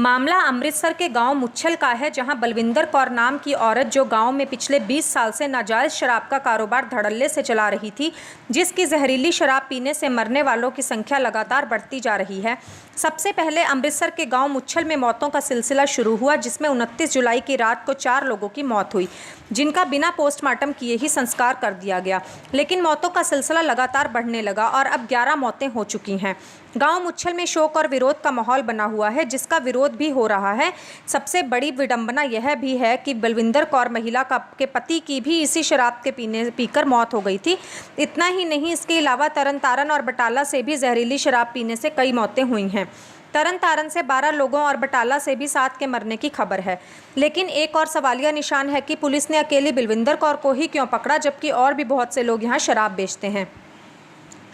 मामला अमृतसर के गांव मुच्छल का है, जहां बलविंदर कौर नाम की औरत जो गांव में पिछले 20 साल से नाजायज़ शराब का कारोबार धड़ल्ले से चला रही थी, जिसकी जहरीली शराब पीने से मरने वालों की संख्या लगातार बढ़ती जा रही है। सबसे पहले अमृतसर के गांव मुच्छल में मौतों का सिलसिला शुरू हुआ, जिसमें 29 जुलाई की रात को 4 लोगों की मौत हुई, जिनका बिना पोस्टमार्टम किए ही संस्कार कर दिया गया। लेकिन मौतों का सिलसिला लगातार बढ़ने लगा और अब 11 मौतें हो चुकी हैं। गांव मुच्छल में शोक और विरोध का माहौल बना हुआ है, जिसका विरोध भी हो रहा है। सबसे बड़ी विडंबना यह भी है कि बलविंदर कौर महिला के पति की भी इसी शराब के पीकर मौत हो गई थी। इतना ही नहीं, इसके अलावा तरन तारण और बटाला से भी जहरीली शराब पीने से कई मौतें हुई हैं। तरन तारण से 12 लोगों और बटाला से भी 7 के मरने की खबर है। लेकिन एक और सवालिया निशान है कि पुलिस ने अकेली बलविंदर कौर को ही क्यों पकड़ा, जबकि और भी बहुत से लोग यहाँ शराब बेचते हैं।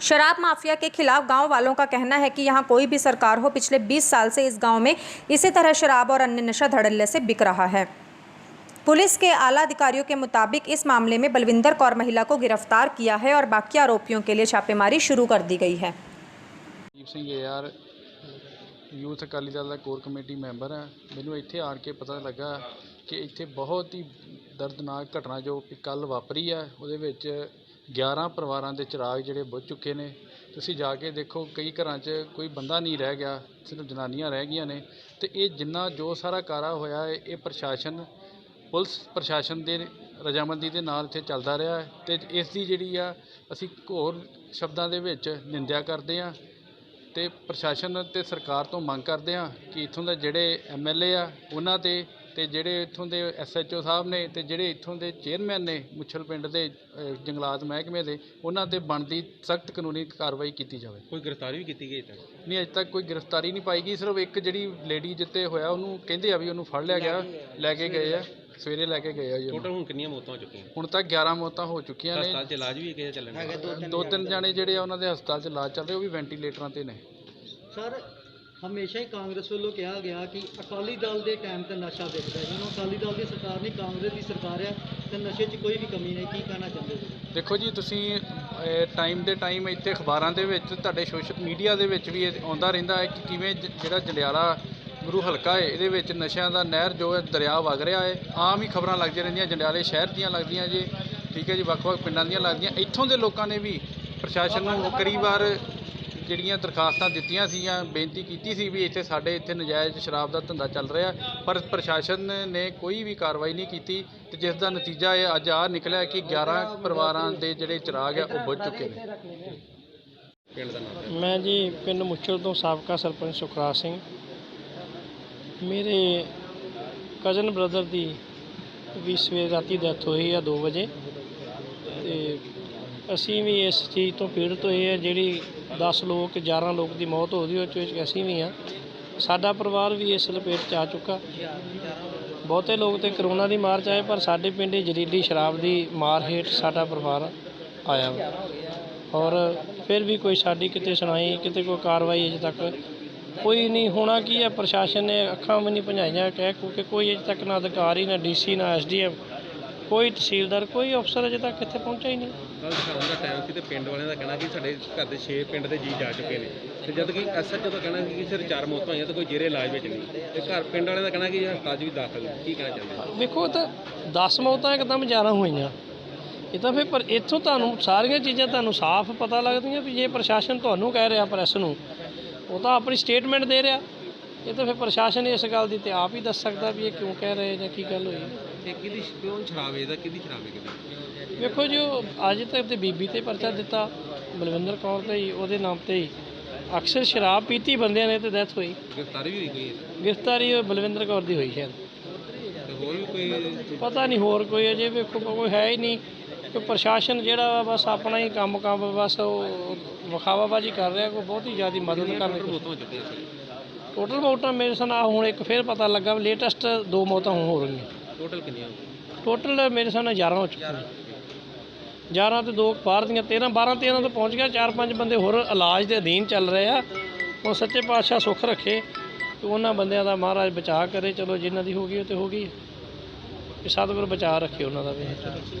शराब माफिया के खिलाफ गांव वालों का कहना है कि यहां कोई भी सरकार हो, पिछले 20 साल से इस गांव में इसी तरह शराब और अन्य नशा धड़ल्ले से बिक रहा है। पुलिस के आला अधिकारियों के मुताबिक इस मामले में बलविंदर कौर महिला को गिरफ्तार किया है और बाकी आरोपियों के लिए छापेमारी शुरू कर दी गई है। यूथ अकाली दल का कोर कमेटी मैंबर है। मैनू इत्थे आन के पता लगा कि इत्थे बहुत ही दर्दनाक घटना जो कल वापरी है, ਉਹਦੇ ਵਿੱਚ 11 ਪਰਿਵਾਰਾਂ ਦੇ ਚਿਰਾਗ ਜਿਹੜੇ ਬੁੱਝ ਚੁੱਕੇ ਨੇ। ਤੁਸੀਂ ਜਾ ਕੇ ਦੇਖੋ, ਕਈ ਘਰਾਂ 'ਚ ਕੋਈ ਬੰਦਾ ਨਹੀਂ ਰਹਿ ਗਿਆ, ਸਿਰਫ ਜਨਾਨੀਆਂ ਰਹਿ ਗਈਆਂ ਨੇ। ਤੇ ਇਹ ਜਿੰਨਾ ਜੋ ਸਾਰਾ ਕਾਰਾ ਹੋਇਆ ਹੈ, ਇਹ ਪ੍ਰਸ਼ਾਸਨ, ਪੁਲਿਸ ਪ੍ਰਸ਼ਾਸਨ ਦੇ ਰਜਾਮੰਦੀ ਦੇ ਨਾਲ ਇੱਥੇ ਚੱਲਦਾ ਰਿਹਾ ਹੈ। ਤੇ ਇਸ ਦੀ ਜਿਹੜੀ ਆ ਅਸੀਂ ਹੋਰ ਸ਼ਬਦਾਂ ਦੇ ਵਿੱਚ ਨਿੰਦਿਆ ਕਰਦੇ ਹਾਂ ਤੇ ਪ੍ਰਸ਼ਾਸਨ ਤੇ ਸਰਕਾਰ ਤੋਂ ਮੰਗ ਕਰਦੇ ਹਾਂ ਕਿ ਇੱਥੋਂ ਦੇ ਜਿਹੜੇ MLA ਆ ਉਹਨਾਂ ਤੇ ਜਿਹੜੇ ਇੱਥੋਂ ਦੇ SHO ਸਾਹਿਬ ਨੇ ਤੇ ਜਿਹੜੇ ਇੱਥੋਂ ਦੇ ਚੇਅਰਮੈਨ ਨੇ ਮੁੱਛਲ ਪਿੰਡ ਦੇ ਜੰਗਲਾਤ ਮਹਿਕਮੇ ਦੇ, ਉਹਨਾਂ ਤੇ ਬਣਦੀ ਸਖਤ ਕਾਨੂੰਨੀ ਕਾਰਵਾਈ ਕੀਤੀ ਜਾਵੇ। ਕੋਈ ਗ੍ਰਿਫਤਾਰੀ ਵੀ ਕੀਤੀ ਗਈ ਤਾਂ ਨਹੀਂ, ਅਜੇ ਤੱਕ ਕੋਈ ਗ੍ਰਿਫਤਾਰੀ ਨਹੀਂ ਪਾਈ ਗਈ। ਸਿਰਫ ਇੱਕ ਜਿਹੜੀ ਲੇਡੀ ਜਿੱਤੇ ਹੋਇਆ ਉਹਨੂੰ ਕਹਿੰਦੇ ਆ ਵੀ ਉਹਨੂੰ ਫੜ ਲਿਆ ਗਿਆ, ਲੈ ਕੇ ਗਏ ਆ, ਸਵੇਰੇ ਲੈ ਕੇ ਗਏ ਆ ਜੀ। ਟੋਟਲ ਹੁਣ ਕਿੰਨੀਆਂ ਮੌਤਾਂ ਹੋ ਚੁੱਕੀਆਂ? ਹੁਣ ਤੱਕ 11 ਮੌਤਾਂ ਹੋ ਚੁੱਕੀਆਂ ਨੇ। ਹਸਪਤਾਲ 'ਚ ਇਲਾਜ ਵੀ ਕਿਹਦੇ ਚੱਲਣ ਡਿਆ? 2-3 ਜਾਣੇ ਜਿਹੜੇ ਆ ਉਹਨਾਂ ਦੇ ਹਸਪਤਾਲ 'ਚ ਇਲਾਜ ਚੱਲ ਰਹੇ, ਉਹ ਵੀ ਵੈਂਟੀਲੇਟਰਾਂ ਤੇ ਨੇ। ਸਰ, ਹਮੇਸ਼ਾ ਹੀ ਕਾਂਗਰਸ ਵੱਲੋਂ ਕਿਹਾ ਗਿਆ ਕਿ ਅਕਾਲੀ ਦਲ ਦੇ ਟਾਈਮ ਤੇ ਨਸ਼ਾ ਵਿਕਦਾ ਹੈ। ਜਦੋਂ ਅਕਾਲੀ ਦਲ ਦੀ ਸਰਕਾਰ ਨਹੀਂ, ਕਾਂਗਰਸ ਦੀ ਸਰਕਾਰ ਹੈ, ਤੇ ਨਸ਼ੇ 'ਚ ਕੋਈ ਵੀ ਕਮੀ ਨਹੀਂ। ਕੀ ਕਹਿਣਾ ਚਾਹੁੰਦੇ ਹੋ? ਦੇਖੋ ਜੀ, ਤੁਸੀਂ ਟਾਈਮ ਦੇ ਟਾਈਮ ਇੱਥੇ ਅਖਬਾਰਾਂ ਦੇ ਵਿੱਚ, ਤੁਹਾਡੇ ਸੋਸ਼ਲ ਮੀਡੀਆ ਦੇ ਵਿੱਚ ਵੀ ਇਹ ਆਉਂਦਾ ਰਹਿੰਦਾ ਹੈ ਕਿ ਕਿਵੇਂ ਜਿਹੜਾ ਜੰਡਿਆਲਾ ਗੁਰੂ ਹਲਕਾ ਹੈ, ਇਹਦੇ ਵਿੱਚ ਨਸ਼ਿਆਂ ਦਾ ਨਹਿਰ ਜੋ ਹੈ ਦਰਿਆ ਵਗ ਰਿਹਾ ਹੈ। ਆਮ ਹੀ ਖਬਰਾਂ ਲੱਗਦੀਆਂ ਰਹਿੰਦੀਆਂ, ਜੰਡਿਆਲੇ ਸ਼ਹਿਰ ਦੀਆਂ ਲੱਗਦੀਆਂ ਜੀ, ਠੀਕ ਹੈ ਜੀ, ਵੱਖ-ਵੱਖ ਪਿੰਡਾਂ ਦੀਆਂ ਲੱਗਦੀਆਂ। ਇੱਥੋਂ ਦੇ ਲੋਕਾਂ ਨੇ ਵੀ ਪ੍ਰਸ਼ਾਸਨ ਨੂੰ ਕਈ ਵਾਰ ਜਿਹੜੀਆਂ ਦਰਖਾਸਤਾਂ ਦਿੱਤੀਆਂ ਸੀਗੀਆਂ, ਬੇਨਤੀ ਕੀਤੀ ਸੀ ਵੀ ਸਾਡੇ ਇੱਥੇ ਨਜਾਇਜ਼ ਸ਼ਰਾਬ ਦਾ ਧੰਦਾ ਚੱਲ ਰਿਹਾ, ਪਰ ਪ੍ਰਸ਼ਾਸਨ ਨੇ ਕੋਈ ਵੀ ਕਾਰਵਾਈ ਨਹੀਂ ਕੀਤੀ। ਤੇ ਜਿਸ ਦਾ ਨਤੀਜਾ ਇਹ ਅੱਜ ਆ ਨਿਕਲਿਆ ਕਿ 11 ਪਰਿਵਾਰਾਂ ਦੇ ਜਿਹੜੇ ਚਿਰਾਗ ਆ ਉਹ ਬੁੱਝ ਚੁੱਕੇ ਨੇ। ਪਿੰਡ ਦਾ ਨਾਮ? ਮੈਂ ਜੀ ਪਿੰਡ ਮੁੱਛਲ ਤੋਂ ਸਾਬਕਾ ਸਰਪੰਚ ਸੁਖਰਾਜ ਸਿੰਘ। ਮੇਰੇ ਕਜ਼ਨ ਬ੍ਰਦਰ ਦੀ ਵੀ ਸਵੇਰ ਰਾਤੀ ਡੈਥ ਹੋਈ ਆ 2 ਵਜੇ। ਤੇ ਅਸੀਂ ਵੀ ਇਸ ਚੀਜ਼ ਤੋਂ ਪੀੜਤ ਹੋਏ ਆ, ਜਿਹੜੀ 10 ਲੋਕ 11 ਲੋਕ ਦੀ ਮੌਤ ਹੋ ਗਈ, ਉਹ 'ਚ ਅਸੀਂ ਵੀ ਹਾਂ। ਸਾਡਾ ਪਰਿਵਾਰ ਵੀ ਇਸ ਲਪੇਟ 'ਚ ਆ ਚੁੱਕਾ। ਬਹੁਤੇ ਲੋਕ ਤਾਂ ਕਰੋਨਾ ਦੀ ਮਾਰ 'ਚ ਆਏ, ਪਰ ਸਾਡੇ ਪਿੰਡ ਜ਼ਹਿਰੀਲੀ ਸ਼ਰਾਬ ਦੀ ਮਾਰ ਹੇਠ ਸਾਡਾ ਪਰਿਵਾਰ ਆਇਆ। ਔਰ ਫਿਰ ਵੀ ਕੋਈ ਸਾਡੀ ਕਿਤੇ ਸੁਣਾਈ, ਕਿਤੇ ਕੋਈ ਕਾਰਵਾਈ ਅਜੇ ਤੱਕ ਕੋਈ ਨਹੀਂ। ਹੋਣਾ ਕੀ ਹੈ, ਪ੍ਰਸ਼ਾਸਨ ਨੇ ਅੱਖਾਂ ਵੀ ਨਹੀਂ ਭਜਾਈਆਂ ਕਿਉਂਕਿ ਕੋਈ ਅਜੇ ਤੱਕ ਨਾ ਅਧਿਕਾਰੀ, ਨਾ DC, ਨਾ SDM, ਕੋਈ ਤਹਿਸੀਲਦਾਰ, ਕੋਈ ਅਫਸਰ ਅਜੇ ਤੱਕ ਇੱਥੇ ਪਹੁੰਚਿਆ ਹੀ ਨਹੀਂ। ਕੱਲ੍ਹ ਸ਼ਾਮ ਦਾ ਟਾਈਮ ਸੀ ਤੇ ਪਿੰਡ ਵਾਲਿਆਂ ਦਾ ਕਹਿਣਾ ਕਿ ਸਾਡੇ ਘਰ ਦੇ 6 ਪਿੰਡ ਦੇ ਜੀ ਜਾ ਚੁੱਕੇ ਨੇ, ਤੇ ਜਦ ਕਿ SHO ਦਾ ਕਹਿਣਾ ਕਿ ਸਿਰ 4 ਮੌਤਾਂ ਹੋਈਆਂ ਤੇ ਕੋਈ ਜੇਰੇ ਇਲਾਜ ਵਿੱਚ ਨਹੀਂ। ਤੇ ਘਰ ਪਿੰਡ ਵਾਲਿਆਂ ਦਾ ਕਹਿਣਾ ਕਿ ਹਸਪਤਾਲ 'ਚ ਵੀ ਦਾਖਲ। ਕੀ ਕਹਿਣਾ ਚਾਹੁੰਦੇ? ਵੇਖੋ, ਤਾਂ 10 ਮੌਤਾਂ ਇੱਕਦਮ 11 ਹੋਈਆਂ। ਇਹ ਤਾਂ ਫਿਰ ਪਰ ਇੱਥੋਂ ਤੁਹਾਨੂੰ ਸਾਰੀਆਂ ਚੀਜ਼ਾਂ ਤੁਹਾਨੂੰ ਸਾਫ਼ ਪਤਾ ਲੱਗਦੀਆਂ ਵੀ ਜੇ ਪ੍ਰਸ਼ਾਸਨ ਤੁਹਾਨੂੰ ਕਹਿ ਰਿਹਾ, ਪ੍ਰੈਸ ਨੂੰ, ਉਹ ਤਾਂ ਆਪਣੀ ਸਟੇਟਮੈਂਟ ਦੇ ਰਿਹਾ। ਇਹ ਤਾਂ ਫਿਰ ਪ੍ਰਸ਼ਾਸਨ ਇਸ ਗੱਲ ਦੀ ਤੇ ਆਪ ਹੀ ਦੱਸ ਸਕਦਾ ਵੀ ਇਹ ਕਿਉਂ ਕਹਿ ਰਹੇ ਜਾਂ ਕੀ ਗੱਲ ਹੋਈ। ਤੇ ਕਿਹਦੀ ਕਿਉਂ ਸ਼ਰਾਬ ਵੇਚਦਾ, ਕਿਹਦੀ ਸ਼ਰਾਬ ਵੇਚਦਾ? ਵੇਖੋ ਜੀ, ਅੱਜ ਤੱਕ ਤੇ ਬੀਬੀ 'ਤੇ ਪਰਚਾ ਦਿੱਤਾ, ਬਲਵਿੰਦਰ ਕੌਰ 'ਤੇ ਹੀ, ਉਹਦੇ ਨਾਮ 'ਤੇ ਹੀ। ਅਕਸਰ ਸ਼ਰਾਬ ਪੀਤੀ ਬੰਦਿਆਂ ਨੇ ਤੇ ਡੈਥ ਹੋਈ। ਗ੍ਰਿਫਤਾਰੀ ਵੀ ਹੋਈ ਕੋਈ? ਗ੍ਰਿਫਤਾਰੀ ਬਲਵਿੰਦਰ ਕੌਰ ਦੀ ਹੋਈ ਸ਼ਾਇਦ। ਤੇ ਹੋਰ ਵੀ ਕੋਈ ਪਤਾ ਨਹੀਂ ਹੋਰ ਕੋਈ ਅਜੇ। ਵੇਖੋ, ਕੋਈ ਹੈ ਹੀ ਨਹੀਂ। ਕਿ ਪ੍ਰਸ਼ਾਸਨ ਜਿਹੜਾ ਵਾ ਬਸ ਆਪਣਾ ਹੀ ਕੰਮ ਬਸ ਉਹ ਵਿਖਾਵਾਬਾਜੀ ਕਰ ਰਿਹਾ, ਕੋਈ ਬਹੁਤੀ ਜ਼ਿਆਦਾ ਮਦਦ ਕਰਨ। ਮੌਤਾਂ ਹੋ ਚੁੱਕੀਆਂ ਸੀ ਟੋਟਲ ਮੌਤਾਂ ਮੇਰੇ ਨਾਲ ਹੁਣ ਇੱਕ ਫਿਰ ਪਤਾ ਲੱਗਾ, ਲੇਟੈਸਟ 2 ਮੌਤਾਂ ਹੋ ਰਹੀਆਂ। ਟੋਟਲ ਕਿੰਨੀਆਂ? ਟੋਟਲ ਮੇਰੇ ਨਾਲ 11 ਹੋ ਚੁੱਕੀਆਂ। 11 ਤੇ 2 ਬਾਹਰ ਦੀਆਂ, 12-13 ਤੋਂ ਪਹੁੰਚ ਗਿਆ। 4-5 ਬੰਦੇ ਹੋਰ ਇਲਾਜ ਦੇ ਅਧੀਨ ਚੱਲ ਰਹੇ ਆ। ਉਹ ਸੱਚੇ ਪਾਤਸ਼ਾਹ ਸੁੱਖ ਰੱਖੇ ਤੇ ਉਹਨਾਂ ਬੰਦਿਆਂ ਦਾ ਮਹਾਰਾਜ ਬਚਾਅ ਕਰੇ। ਚਲੋ ਜਿਨ੍ਹਾਂ ਦੀ ਹੋ ਗਈ ਉਹ ਤੇ ਹੋ ਗਈ, ਸਤਿਗੁਰ ਬਚਾਅ ਰੱਖੇ ਉਹਨਾਂ ਦਾ ਵੀ।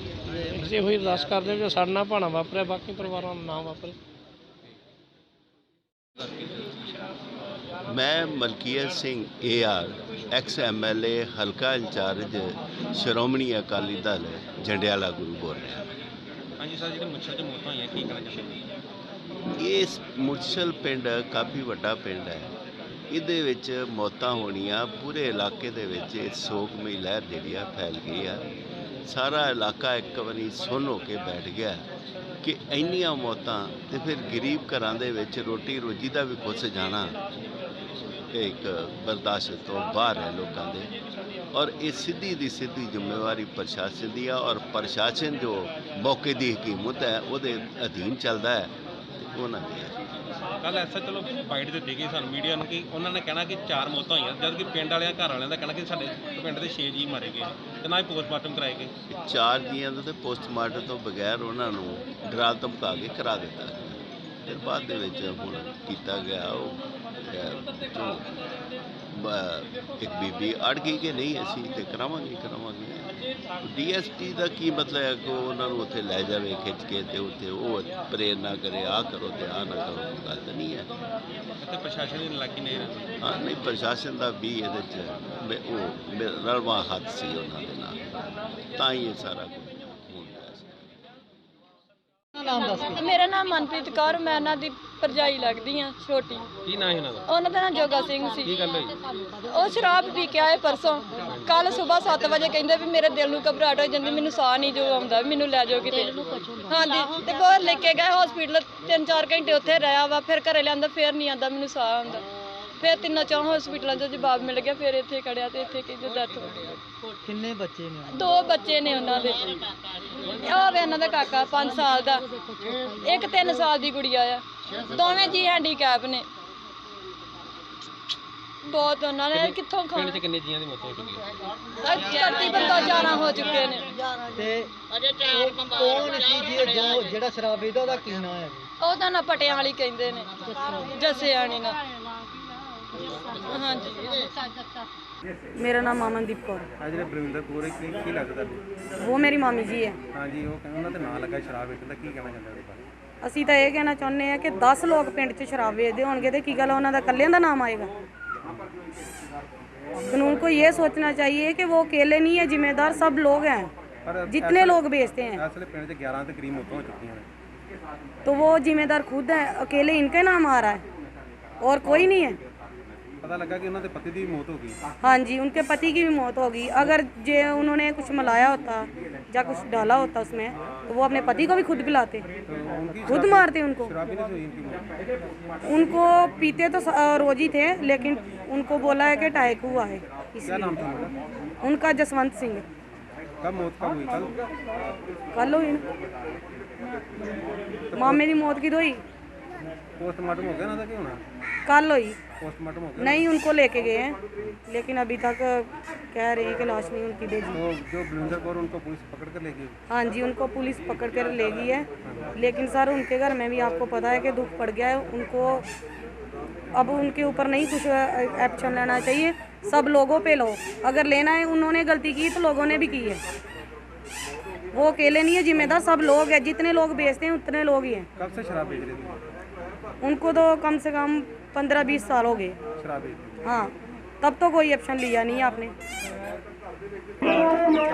ਇਸੇ ਹੋਈ ਅਰਦਾਸ ਕਰਦੇ ਜੋ ਸਾਡੇ ਨਾਲ ਭਾਣਾ ਵਾਪਰਿਆ, ਬਾਕੀ ਪਰਿਵਾਰਾਂ ਨੂੰ ਨਾ ਵਾਪਰੇ। ਮੈਂ Malkit Singh AR ex MLA ਹਲਕਾ ਇੰਚਾਰਜ ਸ਼੍ਰੋਮਣੀ ਅਕਾਲੀ ਦਲ ਜੰਡਿਆਲਾ ਗੁਰੂ ਬੋਲ ਰਿਹਾ। ਹਾਂਜੀ ਸਰ, ਜਿਹੜੇ ਮੁੱਛਾਂ 'ਚ ਮੌਤਾਂ ਹੋਈਆਂ ਕੀ ਕਹਿਣਾ ਚਾਹੁੰਦੇ? ਇਸ ਮੁਰਸ਼ਲ ਪਿੰਡ ਕਾਫੀ ਵੱਡਾ ਪਿੰਡ ਹੈ। ਇਹਦੇ ਵਿੱਚ ਮੌਤਾਂ ਹੋਣੀਆਂ, ਪੂਰੇ ਇਲਾਕੇ ਦੇ ਵਿੱਚ ਇਹ ਸੋਗਮਈ ਲਹਿਰ ਜਿਹੜੀ ਆ ਫੈਲ ਗਈ ਆ। ਸਾਰਾ ਇਲਾਕਾ ਇੱਕ ਵਾਰੀ ਸੁੰਨ ਹੋ ਕੇ ਬੈਠ ਗਿਆ ਕਿ ਇੰਨੀਆਂ ਮੌਤਾਂ, ਤੇ ਫਿਰ ਗਰੀਬ ਘਰਾਂ ਦੇ ਵਿੱਚ ਰੋਟੀ ਰੋਜੀ ਦਾ ਵੀ ਕੁਛ ਜਾਣਾ ਇੱਕ ਬਰਦਾਸ਼ਤ ਤੋਂ ਬਾਹਰ ਹੈ ਲੋਕਾਂ ਦੇ। ਔਰ ਇਹ ਸਿੱਧੀ ਦੀ ਸਿੱਧੀ ਜ਼ਿੰਮੇਵਾਰੀ ਪ੍ਰਸ਼ਾਸਨ ਦੀ ਆ, ਔਰ ਪ੍ਰਸ਼ਾਸਨ ਜੋ ਮੌਕੇ ਦੀ ਹਕੀਮਤ ਹੈ ਉਹਦੇ ਅਧੀਨ ਚੱਲਦਾ ਹੈ ਤੇ ਉਹਨਾਂ ਦੀ ਹੈ। ਕੱਲ ਐਸਾ ਚਲੋ ਬਾਈਟ ਦਿੱਤੀ ਗਈ ਸਾਨੂੰ ਮੀਡੀਆ ਨੂੰ ਕਿ ਉਹਨਾਂ ਨੇ ਕਹਿਣਾ ਕਿ 4 ਮੌਤਾਂ ਹੋਈਆਂ, ਜਦ ਕਿ ਪਿੰਡ ਵਾਲਿਆਂ ਘਰ ਵਾਲਿਆਂ ਦਾ ਕਹਿਣਾ ਕਿ ਸਾਡੇ ਪਿੰਡ ਦੇ 6 ਜੀ ਮਾਰੇ ਗਏ ਤੇ ਨਾ ਹੀ ਪੋਸਟਮਾਰਟਮ ਕਰਾਏ ਗਏ। 4 ਜੀਆਂ ਦਾ ਤੇ ਪੋਸਟਮਾਰਟਮ ਤੋਂ ਬਗੈਰ ਉਹਨਾਂ ਨੂੰ ਡਰਾ ਧਮਕਾ ਕੇ ਕਰਾ ਦਿੱਤਾ ਗਿਆ। ਫਿਰ ਬਾਅਦ ਦੇ ਵਿੱਚ ਹੁਣ ਕੀਤਾ ਗਿਆ ਉਹ ਜੋ ਇੱਕ ਬੀਬੀ ਅੜ ਗਈ ਕਿ ਨਹੀਂ ਅਸੀਂ ਤੇ ਕਰਾਵਾਂਗੇ। DSP ਦਾ ਕੀ ਮਤਲਬ ਹੈ ਕਿ ਉਹਨਾਂ ਨੂੰ ਉੱਥੇ ਲੈ ਜਾਵੇ ਖਿੱਚ ਕੇ ਤੇ ਉੱਥੇ ਉਹ ਪ੍ਰੇਰਨਾ ਕਰੇ ਆਹ ਕਰੋ ਤੇ ਆਹ ਨਾ ਕਰੋ, ਗੱਲ ਤਾਂ ਨਹੀਂ ਹੈ। ਇੱਥੇ ਪ੍ਰਸ਼ਾਸਨ ਦੀ ਨਲਾਇਕੀ ਨਹੀਂ ਰਹੀ। ਹਾਂ ਨਹੀਂ, ਪ੍ਰਸ਼ਾਸਨ ਦਾ ਵੀ ਇਹਦੇ 'ਚ ਉਹ ਰਲਵਾਂ ਹੱਥ ਸੀ ਉਹਨਾਂ ਦੇ ਨਾਲ, ਤਾਂ ਹੀ ਇਹ ਸਾਰਾ ਕੁਝ ਹੁੰਦਾ ਸੀ। ਨਾਮ ਦੱਸ ਕੇ। ਮੇਰਾ ਨਾਮ ਮਨਪ੍ਰੀਤ ਕੌਰ, ਮੈਂ ਉਹਨਾਂ ਦੀ ਭਰਜਾਈ ਲੱਗਦੀ ਆ ਛੋਟੀ। ਕੀ ਨਾਂ ਹੈ ਉਹਨਾਂ ਦਾ? ਉਹਨਾਂ ਦਾ ਨਾਮ ਜੋਗਾ ਸਿੰਘ ਸੀ। ਕੀ ਗੱਲ ਹੋਈ? ਉਹ ਸ਼ਰਾਬ ਪੀ ਕੇ ਆਏ ਪਰਸੋਂ। ਕੱਲ ਸਵੇਰ 7 ਵਜੇ ਕਹਿੰਦੇ ਵੀ ਮੇਰੇ ਦਿਲ ਨੂੰ ਘਬਰਾਹਟ ਹੋ ਜਾਂਦੀ, ਮੈਨੂੰ ਸਾਹ ਨਹੀਂ ਜੋ ਆਉਂਦਾ, ਮੈਨੂੰ ਲੈ ਜਾਓ ਕਿਤੇ। ਹਾਂਜੀ, ਤੇ ਬਾਹਰ ਲੈ ਕੇ ਗਏ ਹਸਪੀਟਲ, 3-4 ਘੰਟੇ ਉੱਥੇ ਰਿਹਾ ਵਾ, ਫਿਰ ਘਰੇ ਲਿਆਂਦਾ, ਫਿਰ ਨਹੀਂ ਆਉਂਦਾ, ਮੈਨੂੰ ਸਾਹ ਆਉਂਦਾ। ਫਿਰ 3-4 ਹਸਪੀਟਲਾਂ 'ਚ ਜਵਾਬ ਮਿਲ ਗਿਆ, ਫਿਰ ਇੱਥੇ ਖੜਿਆ ਤੇ ਇੱਥੇ ਕਿ ਡੈਥ ਹੋ ਗਈ। ਕਿੰਨੇ ਬੱਚੇ ਨੇ? 2 ਬੱਚੇ ਨੇ ਉਹਨਾਂ ਦੇ। ਉਹ ਵੇ ਉਹਨਾਂ ਦਾ ਕਾਕਾ 5 ਸਾਲ ਦਾ, ਇੱਕ 3 ਸਾਲ ਦੀ ਗੁੜੀਆ ਆ, ਦੋਵੇਂ ਜੀ ਹੈਂਡੀਕੈਪ ਨੇ। ਬਹੁਤ ਉਹਨਾਂ ਨੇ ਕਿੱਥੋਂ ਪਿੰਡ 'ਚ ਕਿੰਨੇ ਜੀਆਂ ਦੀ ਮੌਤ ਹੋ ਚੁੱਕੀ ਹੈ? ਤਕਰੀਬਨ 2-4 ਹੋ ਚੁੱਕੇ ਨੇ। ਤੇ ਕੌਣ ਸੀ ਜਿਹੜਾ ਸ਼ਰਾਬ ਵੇਚਦਾ, ਉਹਦਾ ਕੀ ਨਾਂ ਹੈ? ਉਹਦਾ ਨਾਂ ਪਟਿਆਂ ਵਾਲੀ ਕਹਿੰਦੇ ਨੇ, ਜੱਸਿਆਣੀ ਨਾ। ਹਾਂਜੀ। मेरा नाम अमनदीप कौर। ਆ ਜਿਹੜੇ ਬਲਵਿੰਦਰ ਕੌਰ ਕੀ ਲੱਗਦਾ? वो मेरी मामी जी है। ਹਾਂਜੀ, ਉਹ ਕਹਿੰਦੇ ਉਹਨਾਂ ਦੇ ਨਾਂ ਲੱਗਾ ਸ਼ਰਾਬ ਵੇਚਣ ਦਾ, ਕੀ ਕਹਿਣਾ ਚਾਹੁੰਦੇ ਉਹਦੇ ਬਾਰੇ? ਅਸੀਂ ਤਾਂ ਇਹ ਕਹਿਣਾ ਚਾਹੁੰਦੇ ਆ ਕਿ 10 ਲੋਕ ਪਿੰਡ 'ਚ ਸ਼ਰਾਬ ਵੇਚਦੇ ਹੋਣਗੇ ਤੇ ਕੀ ਗੱਲ ਉਹਨਾਂ ਦਾ ਇਕੱਲਿਆਂ ਦਾ ਨਾਮ ਆਏਗਾ? कानून को ये सोचना चाहिए कि वो अकेले नहीं है, जिम्मेदार सब लोग हैं, जितने लोग बेचते हैं। ਅਸਲ ਪਿੰਡ 'ਚ 11 ਦੇ ਕਰੀਬ ਮੌਤਾਂ ਹੋ ਚੁੱਕੀਆਂ ਨੇ। तो वो जिम्मेदार खुद है, अकेले इनके नाम आ रहा है और कोई नहीं है। ਪਤਾ ਲੱਗਾ ਕਿ ਉਹਨਾਂ ਦੇ ਪਤੀ ਦੀ ਵੀ ਮੌਤ ਹੋ ਗਈ। हाँ जी, उनके पति की भी मौत होगी। अगर जे उन्होंने कुछ मिलाया होता या कुछ डाला होता उसमें तो वो अपने पति को भी खुद पिलाते, खुद मारते उनको। शराबी नहीं हुई इनकी मौत? उनको पीते तो रोज ही थे, लेकिन उनको बोला है कि अटैक हुआ है, क्या नाम था उनका? उनका जसवंत सिंह। कब मौत कब हुई? कल? कल हुई ना, मामे की मौत की तो हुई, पोस्टमार्टम हो गया ना था कि होना? कल हुई। पोस्टमार्टम हो गया? नहीं, उनको लेके गए हैं, लेकिन अभी तक कह रहे हैं कि लाश नहीं उनकी भेजी। तो जो बलविंदर कौर उनको पुलिस पकड़ कर ले गई? हाँ जी, उनको पुलिस पकड़ कर ले गई है, लेकिन सर उनके घर में भी आपको पता है कि दुख पड़ गया है उनको। अब उनके ऊपर नहीं कुछ एक्शन लेना चाहिए, सब लोगों पे लो। अगर लेना है, उन्होंने गलती की तो लोगों ने भी की है, वो अकेले नहीं है जिम्मेदार, सब लोग हैं, जितने लोग बेचते हैं उतने लोग ही हैं। कब से शराब बेच रही थी? उनको तो कम से कम 15-20 साल हो गए। शराब बेच रही हाँ, तब तो कोई एक्शन लिया नहीं है आपने।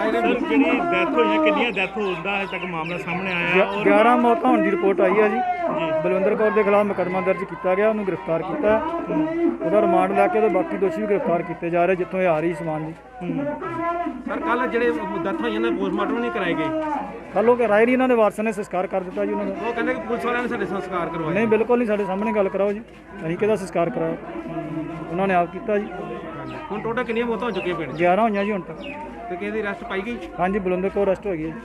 ਜਿਹੜੀ ਡੈਥ ਹੋਈ ਹੈ, ਕਿੰਨੀਆਂ ਡੈਥ ਹੋਣ ਦਾ ਹਜੇ ਤੱਕ ਮਾਮਲਾ ਸਾਹਮਣੇ ਆਇਆ? 11 ਮੌਤਾਂ ਹੋਣ ਦੀ ਰਿਪੋਰਟ ਆਈ ਹੈ ਜੀ। ਬਲਵਿੰਦਰ ਕੌਰ ਦੇ ਖਿਲਾਫ ਮੁਕੱਦਮਾ ਦਰਜ ਕੀਤਾ ਗਿਆ, ਉਹਨੂੰ ਗ੍ਰਿਫਤਾਰ ਕੀਤਾ, ਉਹਦਾ ਰਿਮਾਂਡ ਲੈ ਕੇ ਤੇ ਬਾਕੀ ਦੋਸ਼ੀ ਵੀ ਗ੍ਰਿਫਤਾਰ ਕੀਤੇ ਜਾ ਰਹੇ ਜਿੱਥੋਂ ਇਹ ਆ ਰਹੀ ਸਮਾਨ ਜੀ। ਸਰ ਕੱਲ ਜਿਹੜੇ ਡੈਥ ਹੋਈਆਂ ਨੇ ਪੋਸਟਮਾਰਟਮ ਨਹੀਂ ਕਰਾਏ ਗਏ? ਕੱਲ੍ਹ ਉਹ ਰਾਏ ਨਹੀਂ, ਇਹਨਾਂ ਦੇ ਵਾਰਸਾਂ ਨੇ ਸੰਸਕਾਰ ਕਰ ਦਿੱਤਾ ਜੀ ਉਹਨਾਂ ਦਾ। ਉਹ ਕਹਿੰਦੇ ਕਿ ਪੁਲਿਸ ਵਾਲਿਆਂ ਨੇ ਸਾਡੇ ਸੰਸਕਾਰ ਕਰਵਾਏ। ਨਹੀਂ, ਬਿਲਕੁਲ ਨਹੀਂ, ਸਾਡੇ ਸਾਹਮਣੇ ਗੱਲ ਕਰਾਓ ਜੀ, ਅਸੀਂ ਕਿਹਦਾ ਸੰਸਕਾਰ ਕਰਾਓ, ਉਹਨਾਂ ਨੇ ਆਪ ਕੀਤਾ ਜੀ। ਹੁਣ ਟੋਟਲ ਕਿੰਨੀਆਂ ਮੌਤਾਂ ਹੋ ਚੁੱਕੀਆਂ ਪਿੰਡ 'ਚ? 11 ਹੋਈਆਂ ਜੀ ਹੁਣ ਤੱਕ। ਤੇ ਕਿਸੇ ਦੀ ਅਰੈਸਟ ਪਾਈ ਗਈ? ਹਾਂਜੀ, ਬਲਵਿੰਦਰ ਕੌਰ ਅਰੈਸਟ ਹੋ ਗਈ ਹੈ ਜੀ।